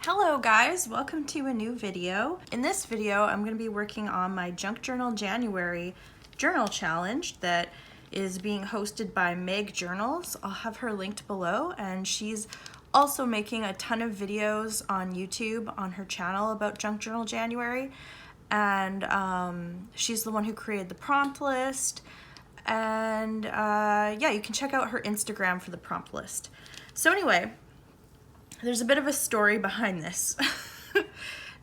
Hello guys, welcome to a new video. In this video, I'm going to be working on my Junk Journal January journal challenge that is being hosted by Meg Journals. I'll have her linked below, and she's also making a ton of videos on YouTube on her channel about Junk Journal January. And she's the one who created the prompt list. And yeah, you can check out her Instagram for the prompt list. So anyway, there's a bit of a story behind this.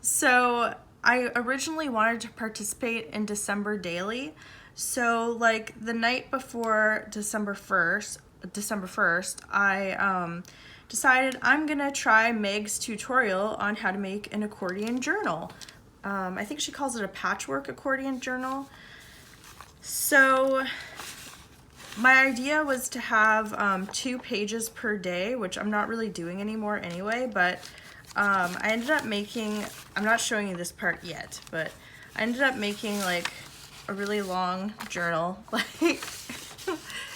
So I originally wanted to participate in December Daily. So like the night before December 1st, I decided I'm gonna try Meg's tutorial on how to make an accordion journal. I think she calls it a patchwork accordion journal. So my idea was to have 2 pages per day, which I'm not really doing anymore anyway, but I ended up making, I'm not showing you this part yet, but I ended up making like a really long journal. Like,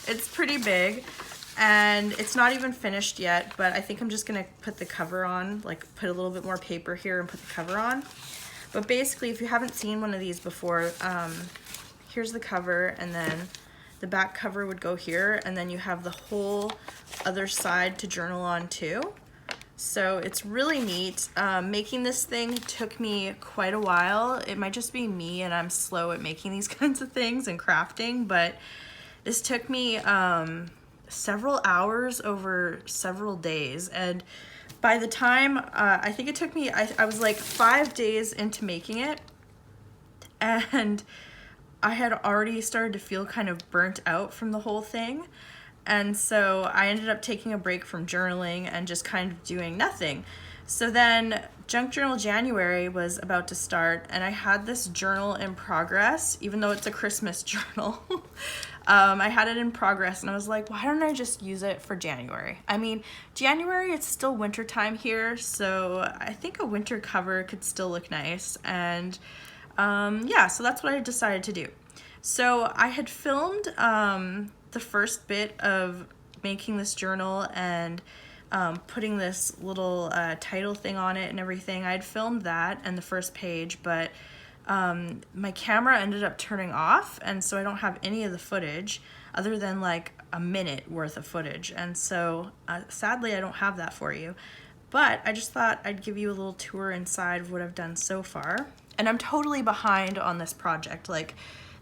it's pretty big, and it's not even finished yet, but I think I'm just gonna put the cover on, like put a little bit more paper here and put the cover on. But basically, if you haven't seen one of these before, here's the cover, and then the back cover would go here, and then you have the whole other side to journal on too. So it's really neat. Making this thing took me quite a while. It might just be me and I'm slow at making these kinds of things and crafting, but this took me several hours over several days. And by the time, I think it took me, I was like 5 days into making it, and I had already started to feel kind of burnt out from the whole thing. And so I ended up taking a break from journaling and just kind of doing nothing. So then Junk Journal January was about to start, and I had this journal in progress, even though it's a Christmas journal. I had it in progress, and I was like, why don't I just use it for January? I mean, January, it's still wintertime here, so I think a winter cover could still look nice. And yeah, so that's what I decided to do. So I had filmed the first bit of making this journal and putting this little title thing on it and everything. I had filmed that and the first page, but my camera ended up turning off, and so I don't have any of the footage other than like a minute worth of footage. And so sadly, I don't have that for you. But I just thought I'd give you a little tour inside of what I've done so far. And I'm totally behind on this project. Like,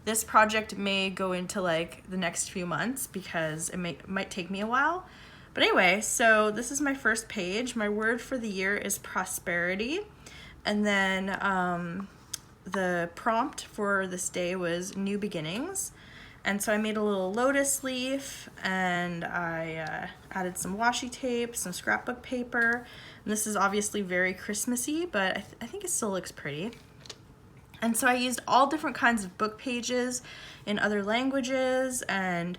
this project may go into like the next few months because it might take me a while. But anyway, so this is my first page. My word for the year is prosperity. And then the prompt for this day was new beginnings. And so I made a little lotus leaf, and I added some washi tape, some scrapbook paper. And this is obviously very Christmassy, but I think it still looks pretty. And so I used all different kinds of book pages in other languages, and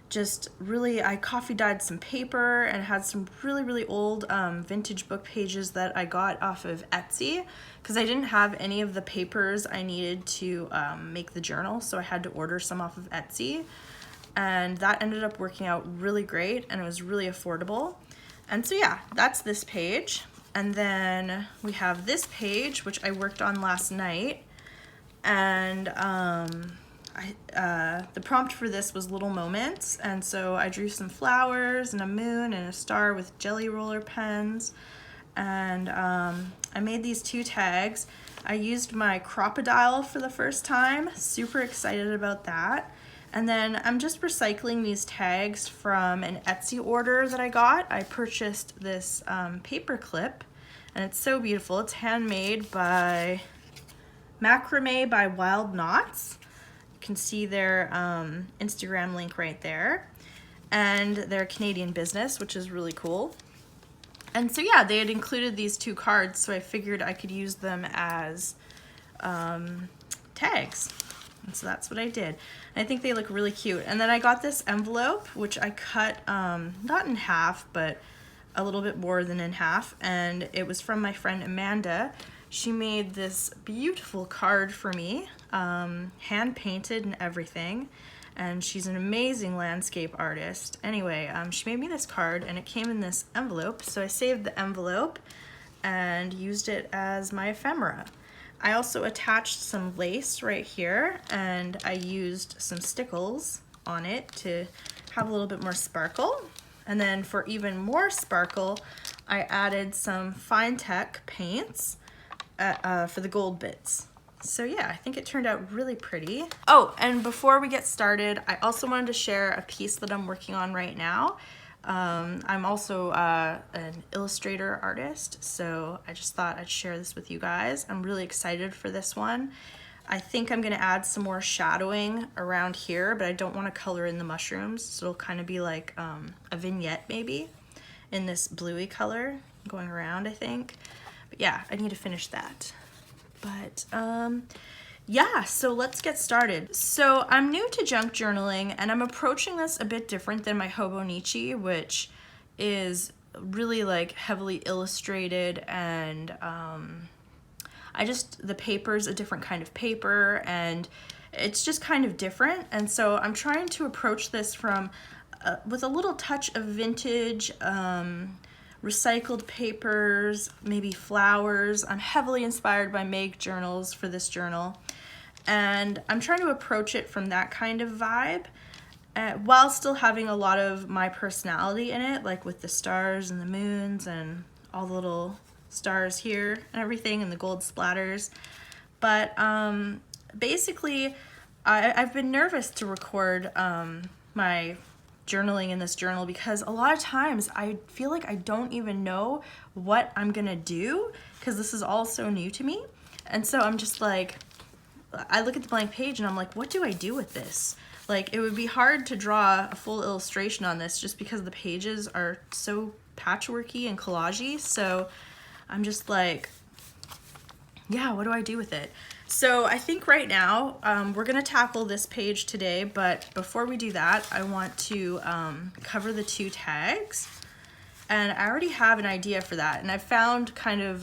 just really, I coffee dyed some paper and had some really, really old vintage book pages that I got off of Etsy, because I didn't have any of the papers I needed to make the journal, so I had to order some off of Etsy. And that ended up working out really great, and it was really affordable. And so yeah, that's this page. And then we have this page, which I worked on last night. And the prompt for this was little moments, and so I drew some flowers and a moon and a star with jelly roller pens. And I made these 2 tags. I used my crocodile for the first time, super excited about that. And then I'm just recycling these tags from an Etsy order that I got. I purchased this paper clip, and it's so beautiful. It's handmade by Macrame by Wild Knots. You can see their Instagram link right there. And they're a Canadian business, which is really cool. And so yeah, they had included these 2 cards, so I figured I could use them as tags. And so that's what I did. And I think they look really cute. And then I got this envelope, which I cut not in half, but a little bit more than in half. And it was from my friend Amanda. She made this beautiful card for me, hand painted and everything. And she's an amazing landscape artist. Anyway, she made me this card, and it came in this envelope. So I saved the envelope, and used it as my ephemera. I also attached some lace right here, and I used some stickles on it to have a little bit more sparkle. And then for even more sparkle, I added some fine tech paints for the gold bits. So yeah, I think it turned out really pretty. Oh, and before we get started, I also wanted to share a piece that I'm working on right now. I'm also an illustrator artist, so I just thought I'd share this with you guys. I'm really excited for this one. I think I'm gonna add some more shadowing around here, but I don't wanna color in the mushrooms, so it'll kind of be like a vignette maybe in this bluey color going around, I think. But yeah, I need to finish that. But yeah, so let's get started. So I'm new to junk journaling, and I'm approaching this a bit different than my Hobonichi, which is really like heavily illustrated, and the paper's a different kind of paper, and it's just kind of different. And so I'm trying to approach this from with a little touch of vintage, recycled papers, maybe flowers. I'm heavily inspired by Meg journals for this journal. And I'm trying to approach it from that kind of vibe, while still having a lot of my personality in it, like with the stars and the moons and all the little stars here and everything and the gold splatters. But basically, I've been nervous to record my journaling in this journal because a lot of times I feel like I don't even know what I'm gonna do because this is all so new to me. And so I'm just like, I look at the blank page and I'm like, what do I do with this? Like, it would be hard to draw a full illustration on this just because the pages are so patchworky and collagey. So I'm just like, yeah, what do I do with it? So I think right now we're gonna tackle this page today, but before we do that, I want to cover the 2 tags. And I already have an idea for that. And I found kind of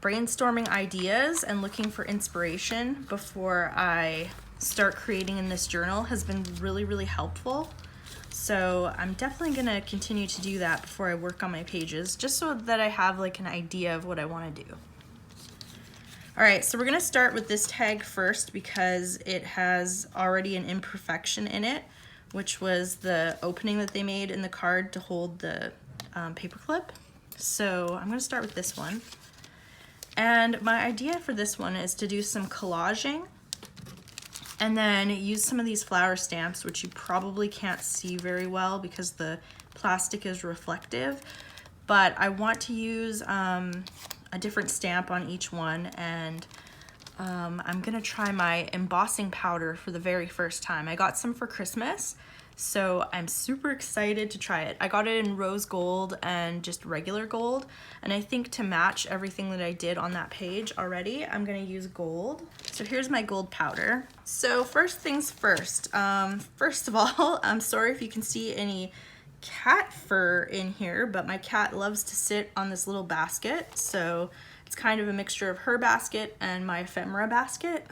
brainstorming ideas and looking for inspiration before I start creating in this journal has been really, really helpful. So I'm definitely gonna continue to do that before I work on my pages, just so that I have like an idea of what I wanna do. All right, so we're gonna start with this tag first because it has already an imperfection in it, which was the opening that they made in the card to hold the paper clip. So I'm gonna start with this one. And my idea for this one is to do some collaging and then use some of these flower stamps, which you probably can't see very well because the plastic is reflective, but I want to use a different stamp on each one, and I'm gonna try my embossing powder for the very first time. I got some for Christmas, so I'm super excited to try it. I got it in rose gold and just regular gold, and I think to match everything that I did on that page already, I'm gonna use gold. So here's my gold powder. So first things first, first of all, I'm sorry if you can see any cat fur in here, but my cat loves to sit on this little basket, so it's kind of a mixture of her basket and my ephemera basket.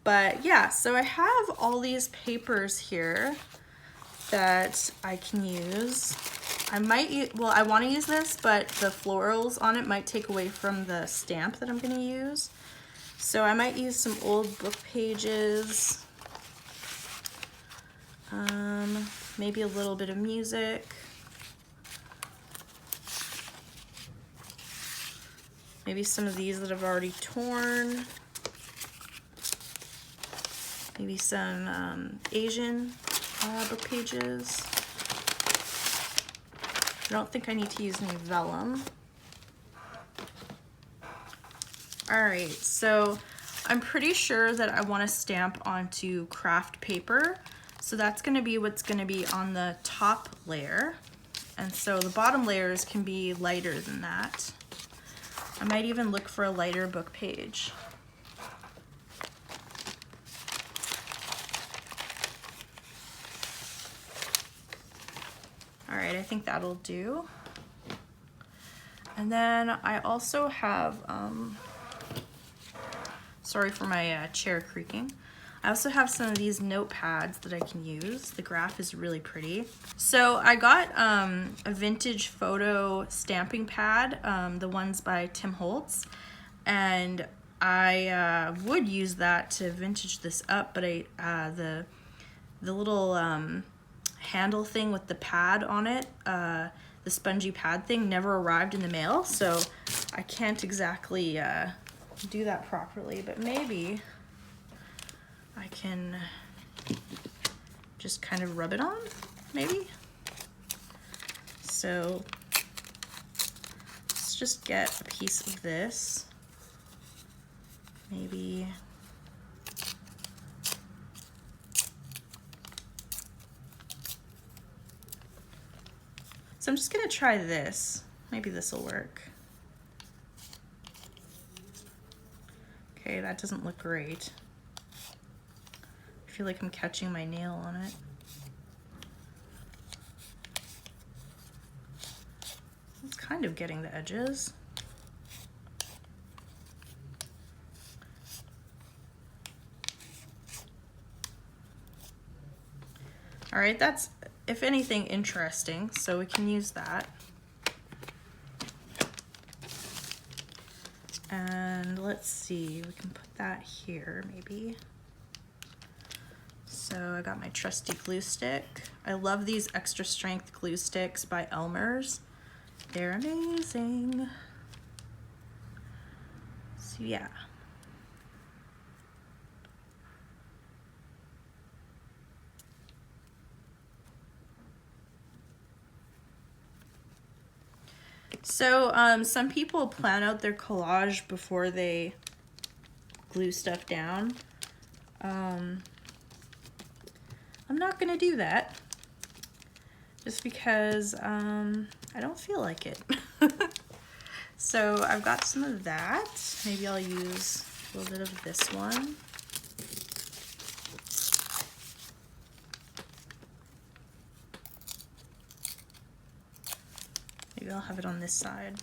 But yeah, so I have all these papers here that I can use. I want to use this, but the florals on it might take away from the stamp that I'm going to use. So I might use some old book pages, maybe a little bit of music, maybe some of these that I've already torn, maybe some Asian book pages. I don't think I need to use any vellum. All right, so I'm pretty sure that I want to stamp onto craft paper. So that's going to be what's going to be on the top layer. And so the bottom layers can be lighter than that. I might even look for a lighter book page. All right, I think that'll do. And then I also have, sorry for my chair creaking. I also have some of these notepads that I can use. The graph is really pretty. So I got a vintage photo stamping pad, the ones by Tim Holtz, and I would use that to vintage this up, but the little handle thing with the pad on it, the spongy pad thing, never arrived in the mail, so I can't exactly do that properly, but maybe I can just kind of rub it on, maybe. So let's just get a piece of this, maybe. So I'm just gonna try this. Maybe this will work. Okay, that doesn't look great. I feel like I'm catching my nail on it. It's kind of getting the edges. All right, that's, if anything, interesting, so we can use that. And let's see, we can put that here maybe. So I got my trusty glue stick. I love these extra strength glue sticks by Elmer's. They're amazing. So yeah. So some people plan out their collage before they glue stuff down. I'm not gonna do that just because I don't feel like it. So I've got some of that. Maybe I'll use a little bit of this one. Maybe I'll have it on this side.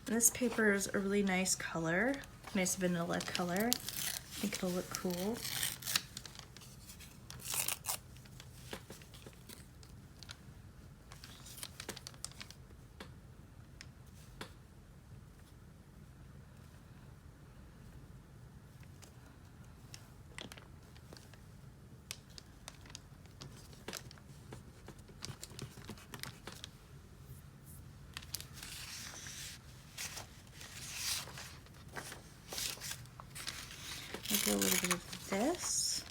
This paper is a really nice color, nice vanilla color. I think it'll look cool. Maybe a little bit of this.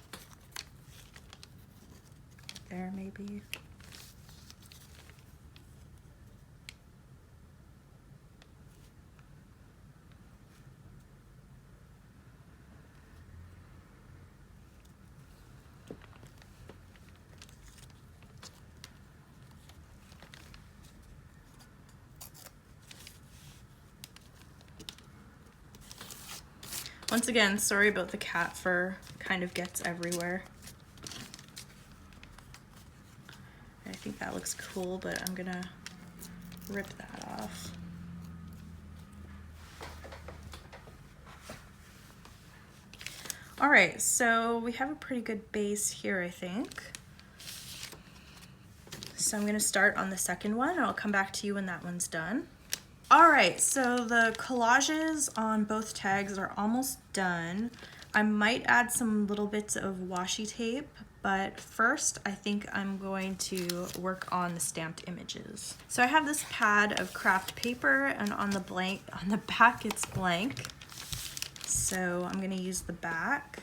There, maybe. Once again, sorry about the cat fur, kind of gets everywhere. I think that looks cool, but I'm gonna rip that off. All right, so we have a pretty good base here, I think. So I'm gonna start on the second one, and I'll come back to you when that one's done. All right, so the collages on both tags are almost done. I might add some little bits of washi tape, but first I think I'm going to work on the stamped images. So I have this pad of craft paper, and on the back it's blank. So I'm gonna use the back,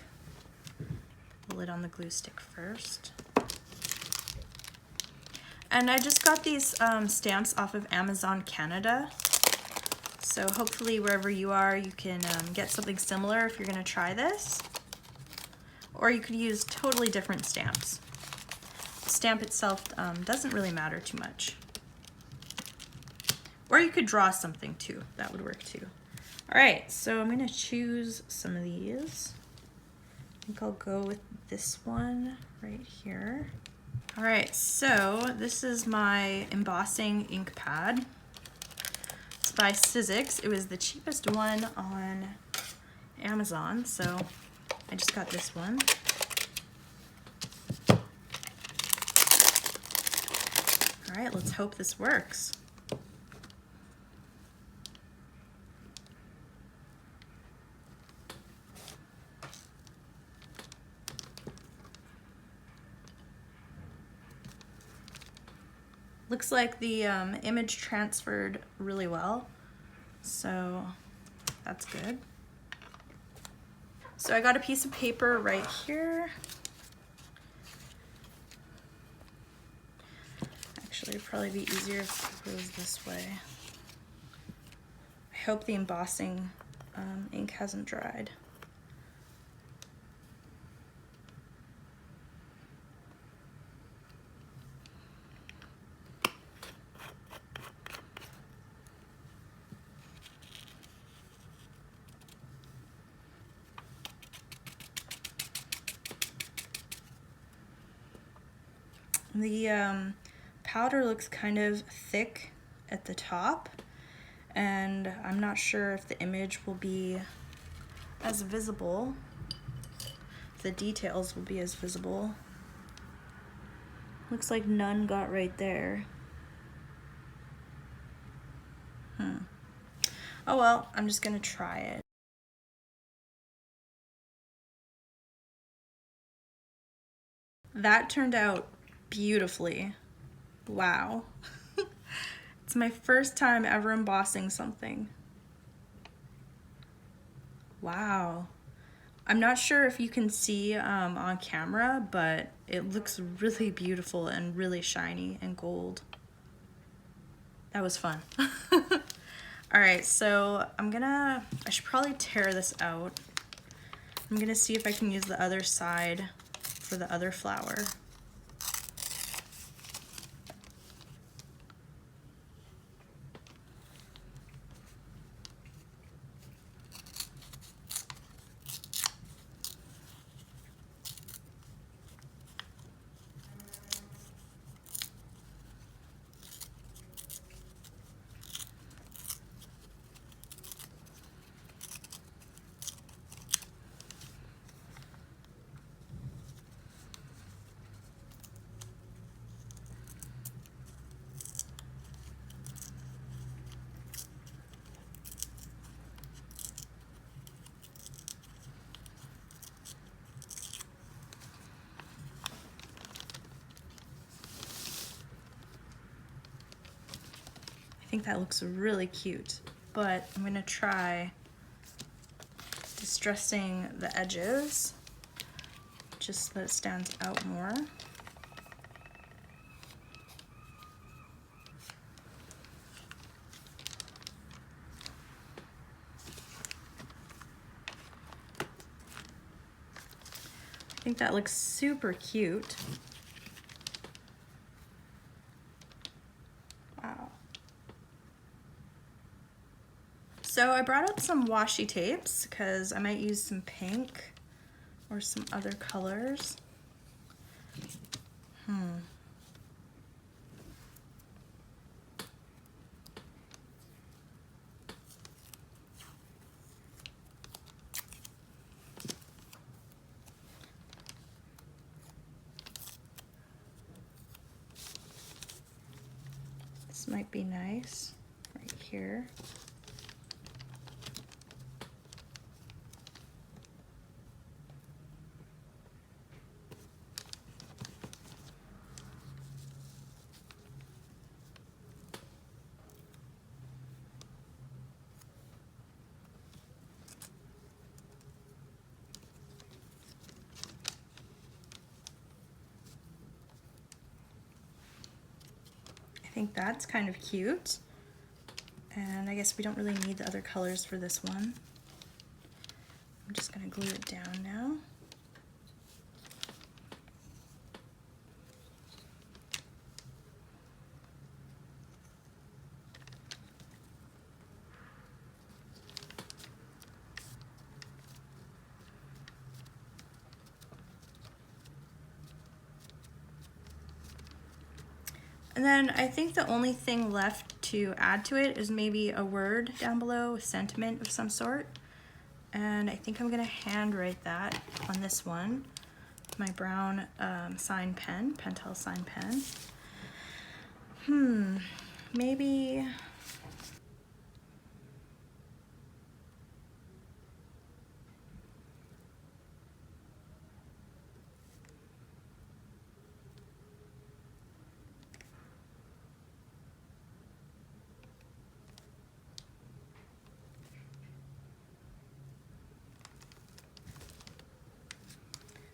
pull it on the glue stick first. And I just got these stamps off of Amazon Canada. So hopefully wherever you are, you can get something similar if you're gonna try this. Or you could use totally different stamps. stamp itself doesn't really matter too much. Or you could draw something too, that would work too. All right, so I'm gonna choose some of these. I think I'll go with this one right here. All right, so this is my embossing ink pad. It's by Sizzix. It was the cheapest one on Amazon, so I just got this one. All right, let's hope this works. Looks like the image transferred really well, so that's good. So I got a piece of paper right here. Actually, it'd probably be easier if it goes this way. I hope the embossing ink hasn't dried. The powder looks kind of thick at the top, and I'm not sure if the image will be as visible, the details will be as visible. Looks like none got right there. Oh well, I'm just gonna try it. That turned out beautifully. Wow. It's my first time ever embossing something. Wow. I'm not sure if you can see on camera, but it looks really beautiful and really shiny and gold. That was fun. All right, so I should probably tear this out. I'm gonna see if I can use the other side for the other flower. I think that looks really cute, but I'm gonna try distressing the edges just so that it stands out more. I think that looks super cute. Wow. So I brought out some washi tapes because I might use some pink or some other colors. This might be nice right here. I think that's kind of cute. And I guess we don't really need the other colors for this one. I'm just gonna glue it down now. And then I think the only thing left to add to it is maybe a word down below, a sentiment of some sort. And I think I'm gonna handwrite that on this one, my brown sign pen, Pentel sign pen. Maybe,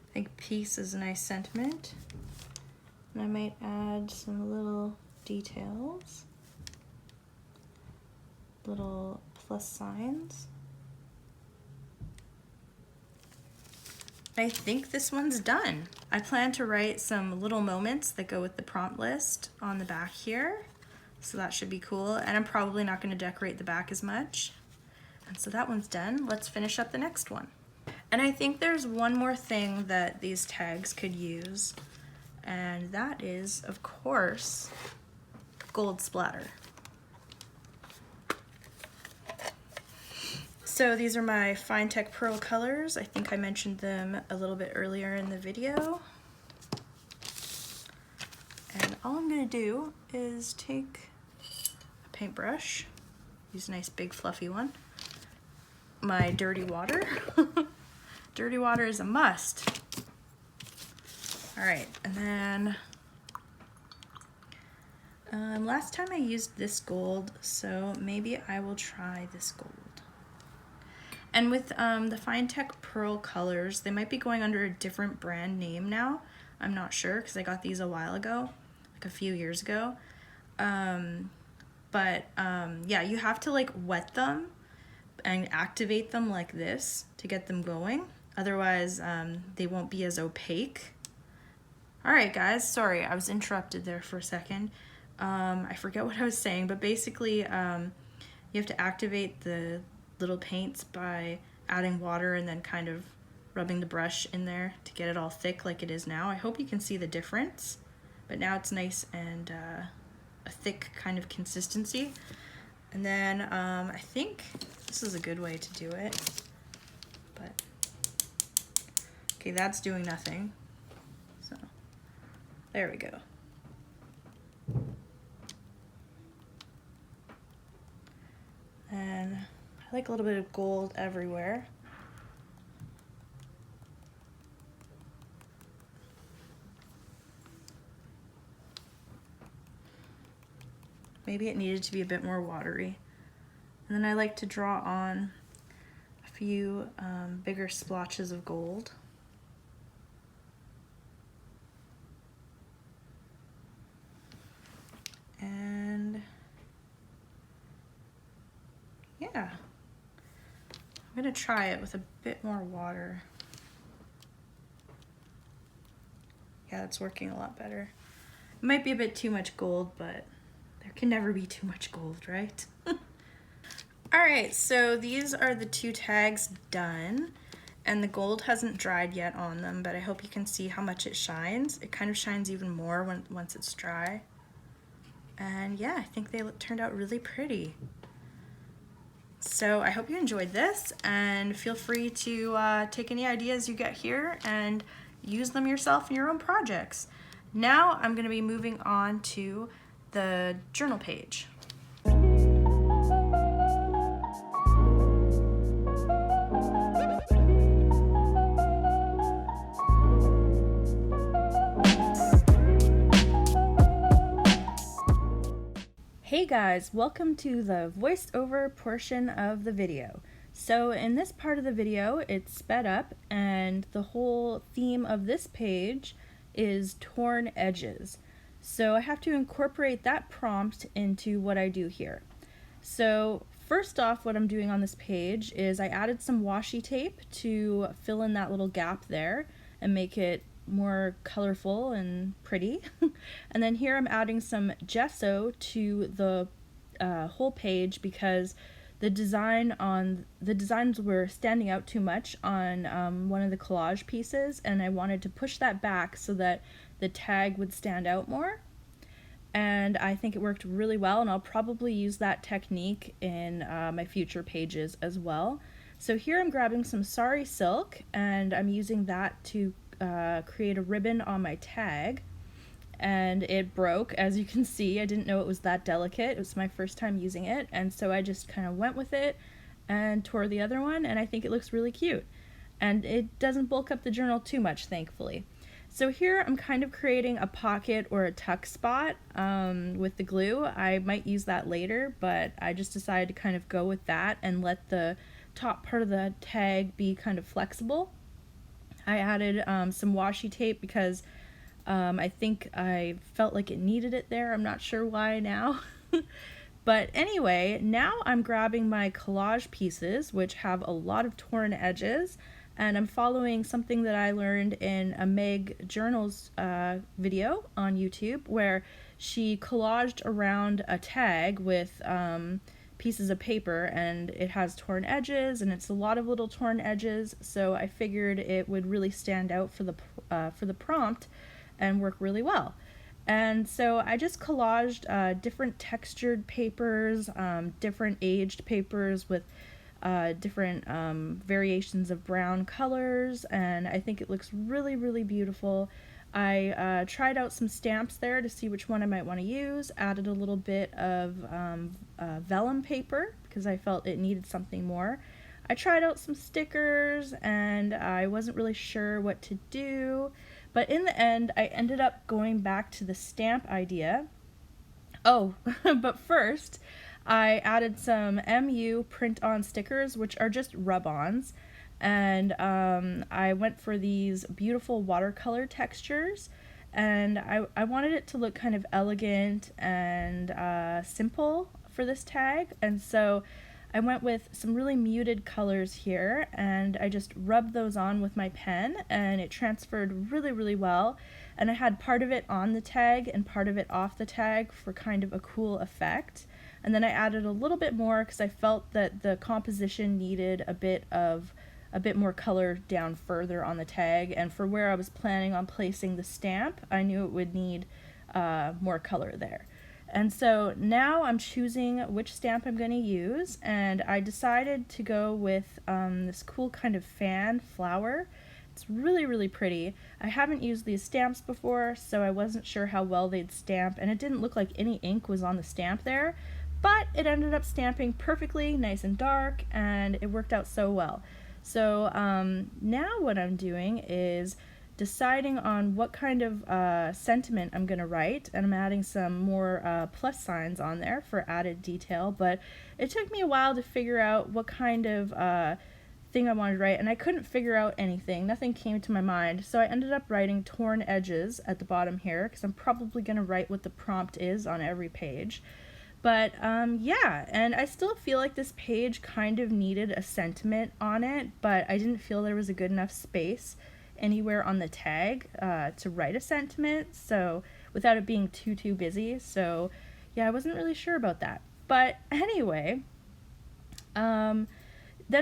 I think peace is a nice sentiment. And I might add some little details, little plus signs. I think this one's done. I plan to write some little moments that go with the prompt list on the back here. So that should be cool. And I'm probably not going to decorate the back as much. And so that one's done. Let's finish up the next one. And I think there's one more thing that these tags could use. And that is, of course, gold splatter. So these are my Fine Tech Pearl colors. I think I mentioned them a little bit earlier in the video. And all I'm gonna do is take a paintbrush, use a nice big fluffy one, my dirty water. Dirty water is a must. All right, and then last time I used this gold, so maybe I will try this gold. And with the Fine Tech Pearl colors, they might be going under a different brand name now. I'm not sure because I got these a while ago, like a few years ago. Yeah, you have to like wet them and activate them like this to get them going. Otherwise, they won't be as opaque. All right, guys, sorry, I was interrupted there for a second. I forget what I was saying, but basically you have to activate the little paints by adding water and then kind of rubbing the brush in there to get it all thick like it is now. I hope you can see the difference, but now it's nice and a thick kind of consistency. And then I think this is a good way to do it, but okay, that's doing nothing. So there we go. And I like a little bit of gold everywhere. Maybe it needed to be a bit more watery. And then I like to draw on a few bigger splotches of gold. And yeah. I'm gonna try it with a bit more water. Yeah, it's working a lot better. It might be a bit too much gold, but there can never be too much gold, right? All right, so these are the two tags done, and the gold hasn't dried yet on them, but I hope you can see how much it shines. It kind of shines even more once it's dry. And yeah, I think they turned out really pretty. So I hope you enjoyed this, and feel free to take any ideas you get here and use them yourself in your own projects. Now I'm going to be moving on to the journal page. Hey guys, welcome to the voiceover portion of the video. So in this part of the video, it's sped up, and the whole theme of this page is torn edges. So I have to incorporate that prompt into what I do here. So first off, what I'm doing on this page is I added some washi tape to fill in that little gap there and make it more colorful and pretty. And then here I'm adding some gesso to the whole page because the designs were standing out too much on one of the collage pieces, and I wanted to push that back so that the tag would stand out more. and I think it worked really well, and I'll probably use that technique in my future pages as well. So here I'm grabbing some sari silk, and I'm using that to create a ribbon on my tag, and it broke, as you can see. I didn't know it was that delicate. It was my first time using it, and so I just kind of went with it and tore the other one, and I think it looks really cute. And it doesn't bulk up the journal too much, thankfully. So here I'm kind of creating a pocket or a tuck spot with the glue. I might use that later, but I just decided to kind of go with that and let the top part of the tag be kind of flexible. I added some washi tape because I think I felt like it needed it there. I'm not sure why now. But anyway, now I'm grabbing my collage pieces, which have a lot of torn edges, and I'm following something that I learned in a Meg Journals video on YouTube, where she collaged around a tag with pieces of paper, and it has torn edges, and it's a lot of little torn edges, so I figured it would really stand out for the prompt and work really well. And so I just collaged different textured papers, different aged papers with different variations of brown colors, and I think it looks really, really beautiful. I tried out some stamps there to see which one I might want to use, added a little bit of vellum paper because I felt it needed something more. I tried out some stickers, and I wasn't really sure what to do, but in the end I ended up going back to the stamp idea. Oh, but first I added some MU print-on stickers, which are just rub-ons, and I went for these beautiful watercolor textures, and I wanted it to look kind of elegant and simple for this tag, and so I went with some really muted colors here, and I just rubbed those on with my pen, and it transferred really, really well. And I had part of it on the tag and part of it off the tag for kind of a cool effect. And then I added a little bit more because I felt that the composition needed a bit more color down further on the tag, and for where I was planning on placing the stamp, I knew it would need more color there. And so now I'm choosing which stamp I'm going to use, and I decided to go with this cool kind of fan flower. It's really, really pretty. I haven't used these stamps before, so I wasn't sure how well they'd stamp, and it didn't look like any ink was on the stamp there, but it ended up stamping perfectly, nice and dark, and it worked out so well. So now what I'm doing is deciding on what kind of sentiment I'm going to write, and I'm adding some more plus signs on there for added detail, but it took me a while to figure out what kind of thing I wanted to write, and I couldn't figure out anything. Nothing came to my mind, so I ended up writing torn edges at the bottom here, because I'm probably going to write what the prompt is on every page. But yeah, and I still feel like this page kind of needed a sentiment on it, but I didn't feel there was a good enough space anywhere on the tag to write a sentiment, so without it being too busy. So yeah, I wasn't really sure about that. But anyway, then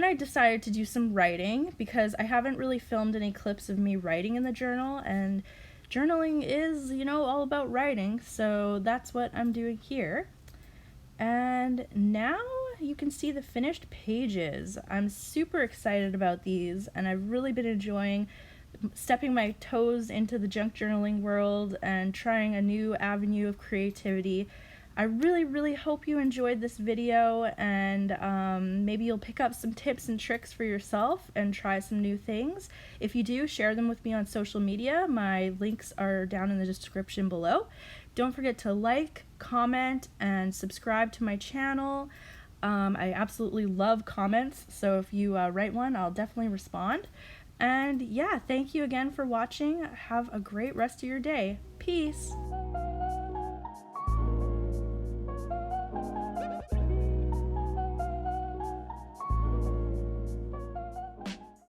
I decided to do some writing because I haven't really filmed any clips of me writing in the journal, and journaling is, you know, all about writing, so that's what I'm doing here. And now you can see the finished pages. I'm super excited about these, and I've really been enjoying stepping my toes into the junk journaling world and trying a new avenue of creativity. I really, really hope you enjoyed this video, and maybe you'll pick up some tips and tricks for yourself and try some new things. If you do, share them with me on social media. My links are down in the description below. Don't forget to like, comment, and subscribe to my channel. I absolutely love comments, so if you write one, I'll definitely respond. And yeah, thank you again for watching. Have a great rest of your day. Peace!